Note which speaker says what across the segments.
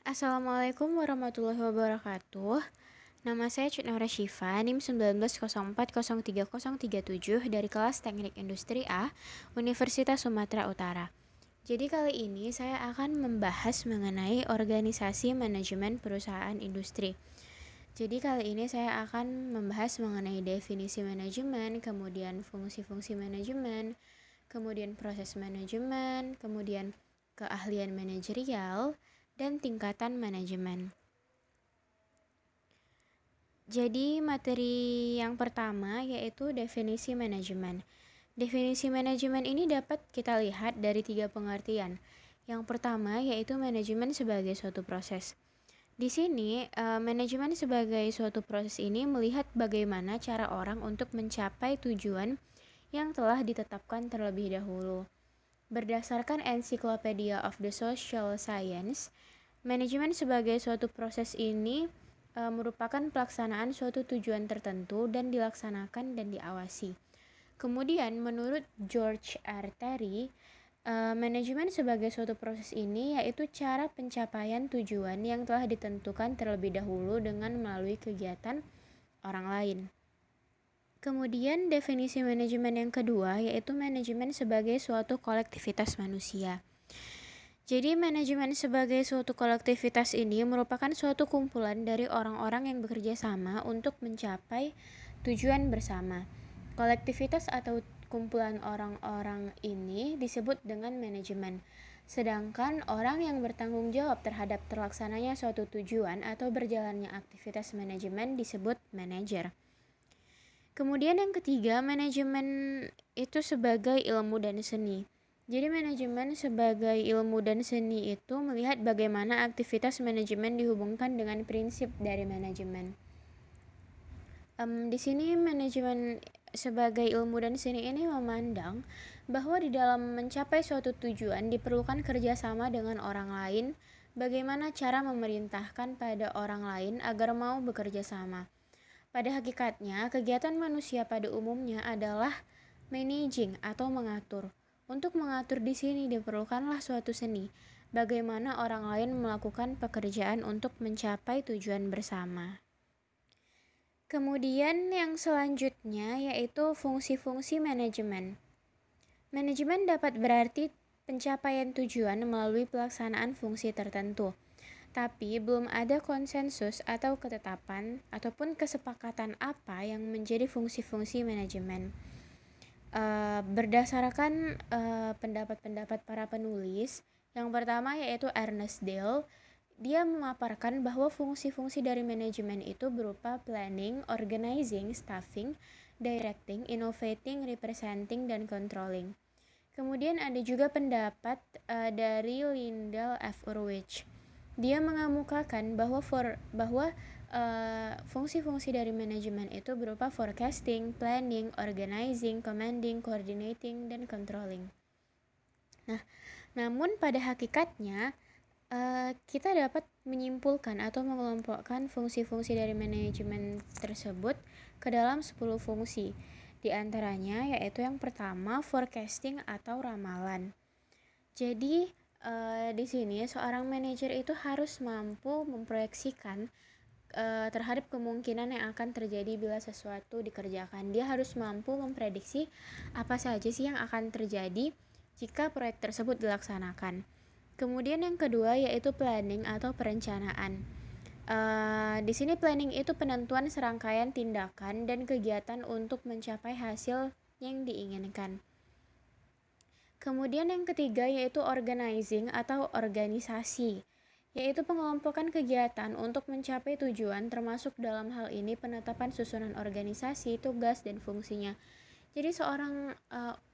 Speaker 1: Assalamualaikum warahmatullahi wabarakatuh. Nama saya Cutnora Syifa, NIM 1904030037 dari kelas Teknik Industri A, Universitas Sumatera Utara. Jadi kali ini saya akan membahas mengenai organisasi manajemen perusahaan industri. Jadi kali ini saya akan membahas mengenai definisi manajemen, kemudian fungsi-fungsi manajemen, kemudian proses manajemen, kemudian keahlian manajerial, dan tingkatan manajemen. Jadi materi yang pertama yaitu definisi manajemen. Definisi manajemen ini dapat kita lihat dari 3 pengertian. Yang pertama yaitu manajemen sebagai suatu proses. Di sini, manajemen sebagai suatu proses ini melihat bagaimana cara orang untuk mencapai tujuan yang telah ditetapkan terlebih dahulu. Berdasarkan Encyclopedia of the Social Science, manajemen sebagai suatu proses ini merupakan pelaksanaan suatu tujuan tertentu dan dilaksanakan dan diawasi. Kemudian menurut George R. Terry, manajemen sebagai suatu proses ini yaitu cara pencapaian tujuan yang telah ditentukan terlebih dahulu dengan melalui kegiatan orang lain. Kemudian definisi manajemen yang kedua yaitu manajemen sebagai suatu kolektivitas manusia. Jadi manajemen sebagai suatu kolektivitas ini merupakan suatu kumpulan dari orang-orang yang bekerja sama untuk mencapai tujuan bersama. Kolektivitas atau kumpulan orang-orang ini disebut dengan manajemen. Sedangkan orang yang bertanggung jawab terhadap terlaksananya suatu tujuan atau berjalannya aktivitas manajemen disebut manajer. Kemudian yang ketiga, manajemen itu sebagai ilmu dan seni. Jadi manajemen sebagai ilmu dan seni itu melihat bagaimana aktivitas manajemen dihubungkan dengan prinsip dari manajemen. Di sini manajemen sebagai ilmu dan seni ini memandang bahwa di dalam mencapai suatu tujuan diperlukan kerjasama dengan orang lain, bagaimana cara memerintahkan pada orang lain agar mau bekerja sama. Pada hakikatnya, kegiatan manusia pada umumnya adalah managing atau mengatur. Untuk mengatur di sini diperlukanlah suatu seni, bagaimana orang lain melakukan pekerjaan untuk mencapai tujuan bersama. Kemudian yang selanjutnya yaitu fungsi-fungsi manajemen. Manajemen dapat berarti pencapaian tujuan melalui pelaksanaan fungsi tertentu. Tapi belum ada konsensus atau ketetapan ataupun kesepakatan apa yang menjadi fungsi-fungsi manajemen. Berdasarkan pendapat-pendapat para penulis, yang pertama yaitu Ernest Dale, dia memaparkan bahwa fungsi-fungsi dari manajemen itu berupa planning, organizing, staffing, directing, innovating, representing, dan controlling. Kemudian ada juga pendapat dari Lyndall F. Urwich. Dia mengemukakan bahwa fungsi-fungsi dari manajemen itu berupa forecasting, planning, organizing, commanding, coordinating, dan controlling. Nah, namun pada hakikatnya kita dapat menyimpulkan atau mengelompokkan fungsi-fungsi dari manajemen tersebut ke dalam 10 fungsi. Di antaranya yaitu yang pertama forecasting atau ramalan. Jadi di sini seorang manajer itu harus mampu memproyeksikan terhadap kemungkinan yang akan terjadi bila sesuatu dikerjakan. Dia harus mampu memprediksi apa saja sih yang akan terjadi jika proyek tersebut dilaksanakan. Kemudian yang kedua yaitu planning atau perencanaan. Di sini planning itu penentuan serangkaian tindakan dan kegiatan untuk mencapai hasil yang diinginkan. Kemudian yang ketiga yaitu organizing atau organisasi, yaitu pengelompokan kegiatan untuk mencapai tujuan, termasuk dalam hal ini penetapan susunan organisasi, tugas, dan fungsinya. Jadi seorang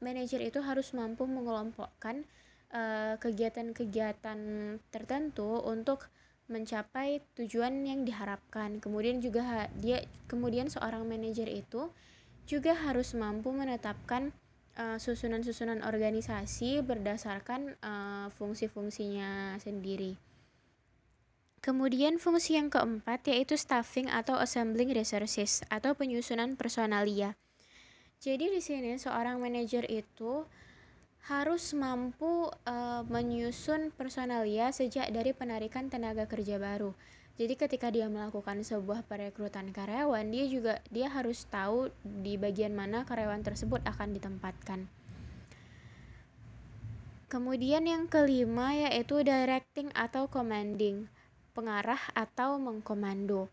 Speaker 1: manajer itu harus mampu mengelompokkan kegiatan-kegiatan tertentu untuk mencapai tujuan yang diharapkan. Kemudian seorang manajer itu juga harus mampu menetapkan susunan-susunan organisasi berdasarkan fungsi-fungsinya sendiri. Kemudian fungsi yang keempat yaitu staffing atau assembling resources atau penyusunan personalia. Jadi di sini seorang manajer itu harus mampu menyusun personalia sejak dari penarikan tenaga kerja baru. Jadi ketika dia melakukan sebuah perekrutan karyawan, dia harus tahu di bagian mana karyawan tersebut akan ditempatkan. Kemudian yang kelima yaitu directing atau commanding, pengarah atau mengkomando.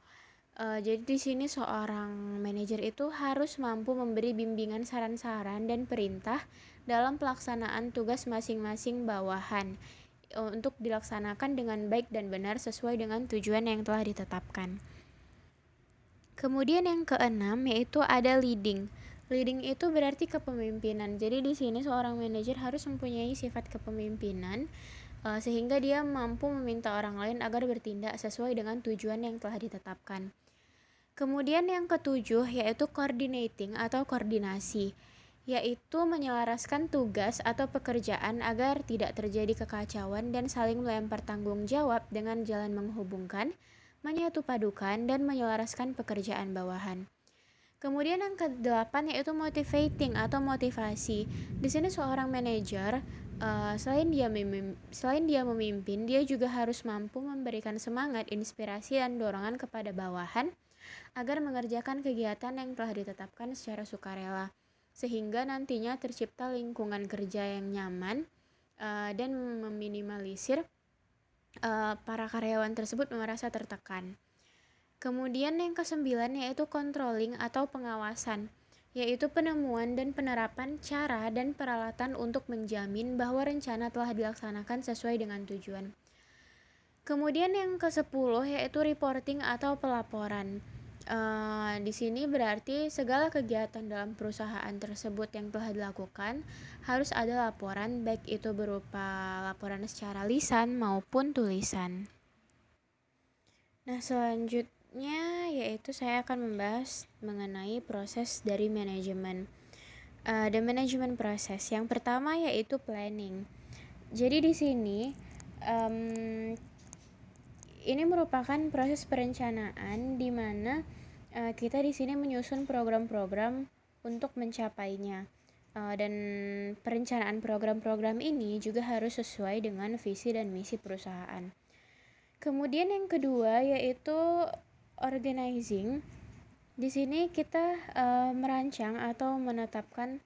Speaker 1: Jadi di sini seorang manajer itu harus mampu memberi bimbingan, saran-saran, dan perintah dalam pelaksanaan tugas masing-masing bawahan untuk dilaksanakan dengan baik dan benar sesuai dengan tujuan yang telah ditetapkan. Kemudian yang keenam yaitu ada leading. Leading itu berarti kepemimpinan. Jadi di sini seorang manajer harus mempunyai sifat kepemimpinan sehingga dia mampu meminta orang lain agar bertindak sesuai dengan tujuan yang telah ditetapkan. Kemudian yang ketujuh yaitu coordinating atau koordinasi, yaitu menyelaraskan tugas atau pekerjaan agar tidak terjadi kekacauan dan saling melempar tanggung jawab dengan jalan menghubungkan, menyatu padukan, dan menyelaraskan pekerjaan bawahan. Kemudian yang kedelapan yaitu motivating atau motivasi. Di sini seorang manajer selain dia memimpin, dia juga harus mampu memberikan semangat, inspirasi, dan dorongan kepada bawahan agar mengerjakan kegiatan yang telah ditetapkan secara sukarela, sehingga nantinya tercipta lingkungan kerja yang nyaman dan meminimalisir para karyawan tersebut merasa tertekan. Kemudian yang kesembilan yaitu controlling atau pengawasan, yaitu penemuan dan penerapan cara dan peralatan untuk menjamin bahwa rencana telah dilaksanakan sesuai dengan tujuan. Kemudian yang ke-10 yaitu reporting atau pelaporan. Di sini berarti segala kegiatan dalam perusahaan tersebut yang telah dilakukan harus ada laporan, baik itu berupa laporan secara lisan maupun tulisan. Nah, selanjutnya yaitu saya akan membahas mengenai proses dari manajemen. The management process. Yang pertama yaitu planning. Jadi di sini ini merupakan proses perencanaan di mana kita di sini menyusun program-program untuk mencapainya. Dan perencanaan program-program ini juga harus sesuai dengan visi dan misi perusahaan. Kemudian yang kedua yaitu organizing. Di sini kita merancang atau menetapkan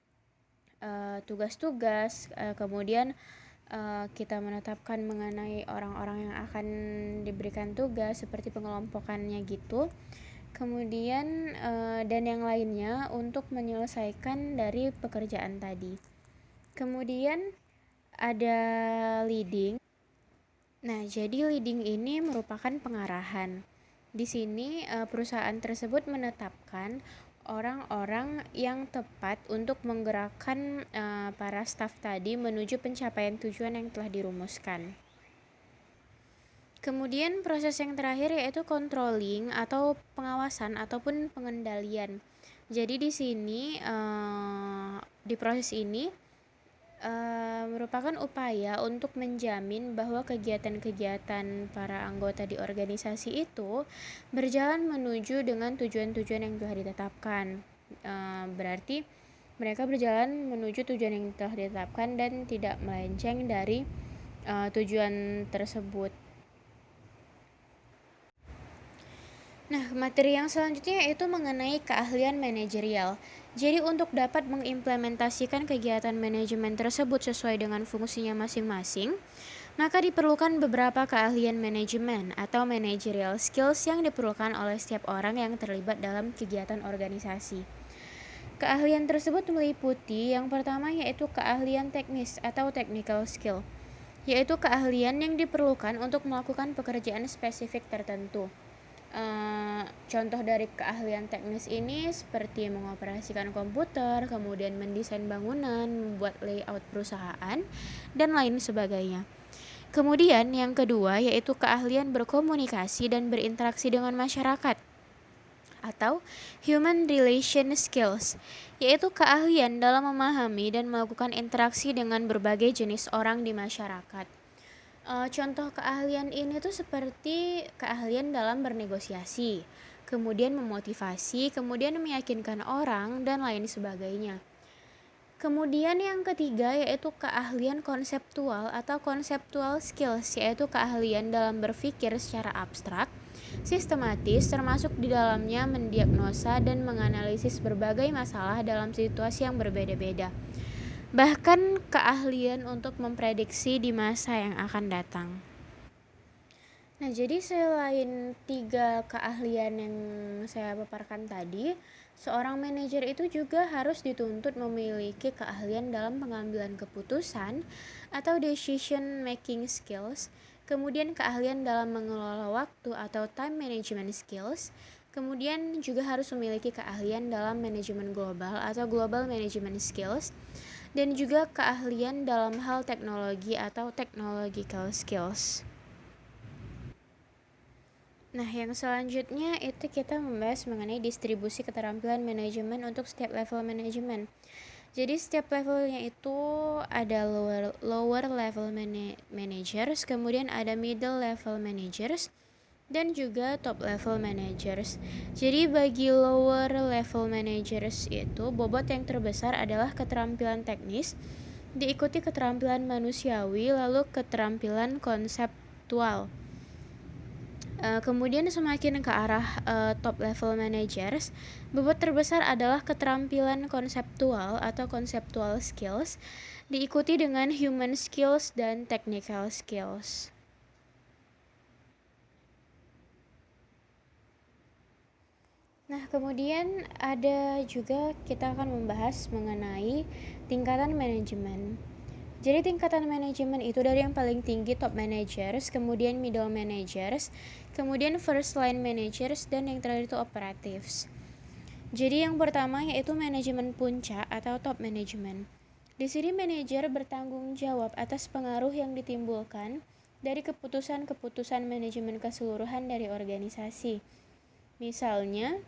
Speaker 1: tugas-tugas, kemudian kita menetapkan mengenai orang-orang yang akan diberikan tugas seperti pengelompokannya gitu. Kemudian dan yang lainnya untuk menyelesaikan dari pekerjaan tadi. Kemudian ada leading. Nah, jadi leading ini merupakan pengarahan. Di sini perusahaan tersebut menetapkan orang-orang yang tepat untuk menggerakkan para staf tadi menuju pencapaian tujuan yang telah dirumuskan. Kemudian proses yang terakhir yaitu controlling atau pengawasan ataupun pengendalian. Jadi di sini di proses ini merupakan upaya untuk menjamin bahwa kegiatan-kegiatan para anggota di organisasi itu berjalan menuju dengan tujuan-tujuan yang telah ditetapkan. Berarti mereka berjalan menuju tujuan yang telah ditetapkan dan tidak melenceng dari tujuan tersebut. Nah, materi yang selanjutnya yaitu mengenai keahlian manajerial. Jadi untuk dapat mengimplementasikan kegiatan manajemen tersebut sesuai dengan fungsinya masing-masing, maka diperlukan beberapa keahlian manajemen atau managerial skills yang diperlukan oleh setiap orang yang terlibat dalam kegiatan organisasi. Keahlian tersebut meliputi yang pertama yaitu keahlian teknis atau technical skill, yaitu keahlian yang diperlukan untuk melakukan pekerjaan spesifik tertentu. Contoh dari keahlian teknis ini seperti mengoperasikan komputer, kemudian mendesain bangunan, membuat layout perusahaan, dan lain sebagainya. Kemudian yang kedua yaitu keahlian berkomunikasi dan berinteraksi dengan masyarakat atau human relation skills, yaitu keahlian dalam memahami dan melakukan interaksi dengan berbagai jenis orang di masyarakat. Contoh keahlian ini tuh seperti keahlian dalam bernegosiasi, kemudian memotivasi, kemudian meyakinkan orang, dan lain sebagainya. Kemudian yang ketiga yaitu keahlian konseptual atau conceptual skills, yaitu keahlian dalam berpikir secara abstrak, sistematis, termasuk di dalamnya mendiagnosa dan menganalisis berbagai masalah dalam situasi yang berbeda-beda. Bahkan keahlian untuk memprediksi di masa yang akan datang. Nah, jadi selain 3 keahlian yang saya paparkan tadi, seorang manajer itu juga harus dituntut memiliki keahlian dalam pengambilan keputusan atau decision making skills, kemudian keahlian dalam mengelola waktu atau time management skills, kemudian juga harus memiliki keahlian dalam manajemen global atau global management skills, dan juga keahlian dalam hal teknologi atau technological skills. Nah, yang selanjutnya itu kita membahas mengenai distribusi keterampilan manajemen untuk setiap level manajemen. Jadi setiap levelnya itu ada lower level managers, kemudian ada middle level managers, dan juga top level managers. Jadi bagi lower level managers itu bobot yang terbesar adalah keterampilan teknis, diikuti keterampilan manusiawi, lalu keterampilan konseptual. Kemudian semakin ke arah top level managers, bobot terbesar adalah keterampilan konseptual atau conceptual skills, diikuti dengan human skills dan technical skills. Nah, kemudian ada juga kita akan membahas mengenai tingkatan manajemen. Jadi tingkatan manajemen itu dari yang paling tinggi top managers, kemudian middle managers, kemudian first line managers, dan yang terakhir itu operatives. Jadi yang pertama yaitu manajemen puncak atau top management. Di sini manajer bertanggung jawab atas pengaruh yang ditimbulkan dari keputusan-keputusan manajemen keseluruhan dari organisasi. Misalnya,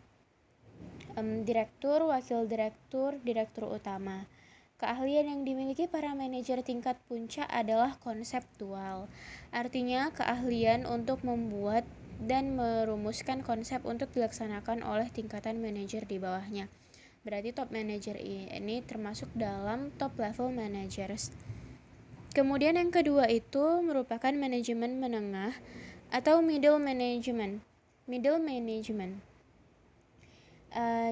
Speaker 1: direktur, wakil direktur, direktur utama. Keahlian yang dimiliki para manajer tingkat puncak adalah konseptual. Artinya keahlian untuk membuat dan merumuskan konsep untuk dilaksanakan oleh tingkatan manajer di bawahnya. Berarti top manager ini termasuk dalam top level managers. Kemudian yang kedua itu merupakan manajemen menengah atau middle management.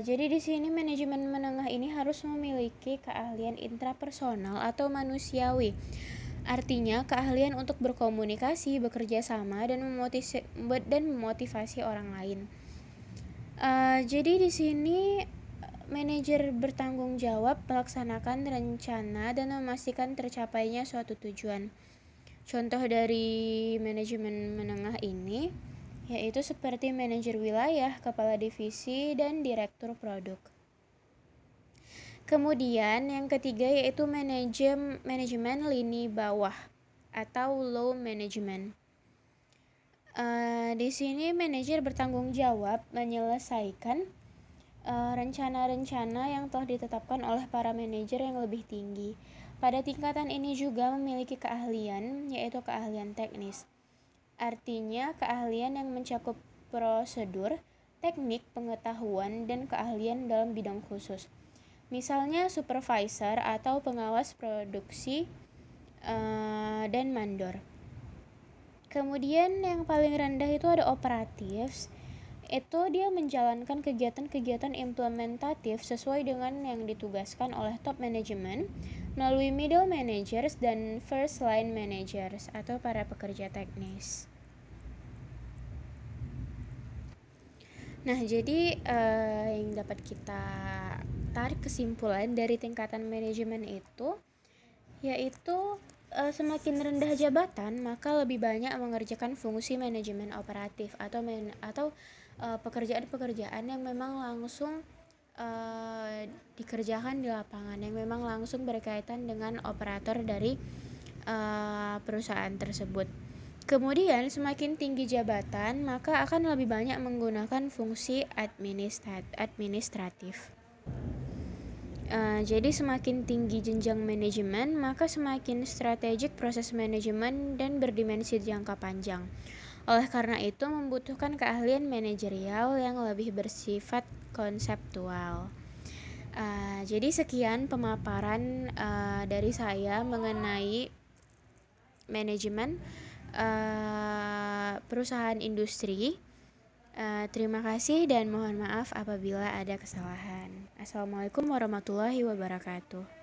Speaker 1: Jadi di sini manajemen menengah ini harus memiliki keahlian intrapersonal atau manusiawi. Artinya keahlian untuk berkomunikasi, bekerja sama, dan memotivasi orang lain. Jadi di sini manajer bertanggung jawab melaksanakan rencana dan memastikan tercapainya suatu tujuan. Contoh dari manajemen menengah ini yaitu seperti manajer wilayah, kepala divisi, dan direktur produk. Kemudian yang ketiga yaitu manajemen lini bawah atau low management. Di sini manajer bertanggung jawab menyelesaikan rencana-rencana yang telah ditetapkan oleh para manajer yang lebih tinggi. Pada tingkatan ini juga memiliki keahlian, yaitu keahlian teknis. Artinya keahlian yang mencakup prosedur, teknik, pengetahuan, dan keahlian dalam bidang khusus. Misalnya supervisor atau pengawas produksi dan mandor. Kemudian yang paling rendah itu ada operatives. Itu dia menjalankan kegiatan-kegiatan implementatif sesuai dengan yang ditugaskan oleh top management melalui middle managers dan first line managers atau para pekerja teknis. Nah, jadi yang dapat kita tarik kesimpulan dari tingkatan manajemen itu yaitu semakin rendah jabatan maka lebih banyak mengerjakan fungsi manajemen operatif atau pekerjaan-pekerjaan yang memang langsung dikerjakan di lapangan, yang memang langsung berkaitan dengan operator dari perusahaan tersebut. Kemudian semakin tinggi jabatan maka akan lebih banyak menggunakan fungsi administratif. Jadi semakin tinggi jenjang manajemen maka semakin strategik proses manajemen dan berdimensi jangka panjang. Oleh karena itu membutuhkan keahlian manajerial yang lebih bersifat konseptual. Jadi sekian pemaparan dari saya mengenai manajemen perusahaan industri. Terima kasih dan mohon maaf apabila ada kesalahan. Assalamualaikum warahmatullahi wabarakatuh.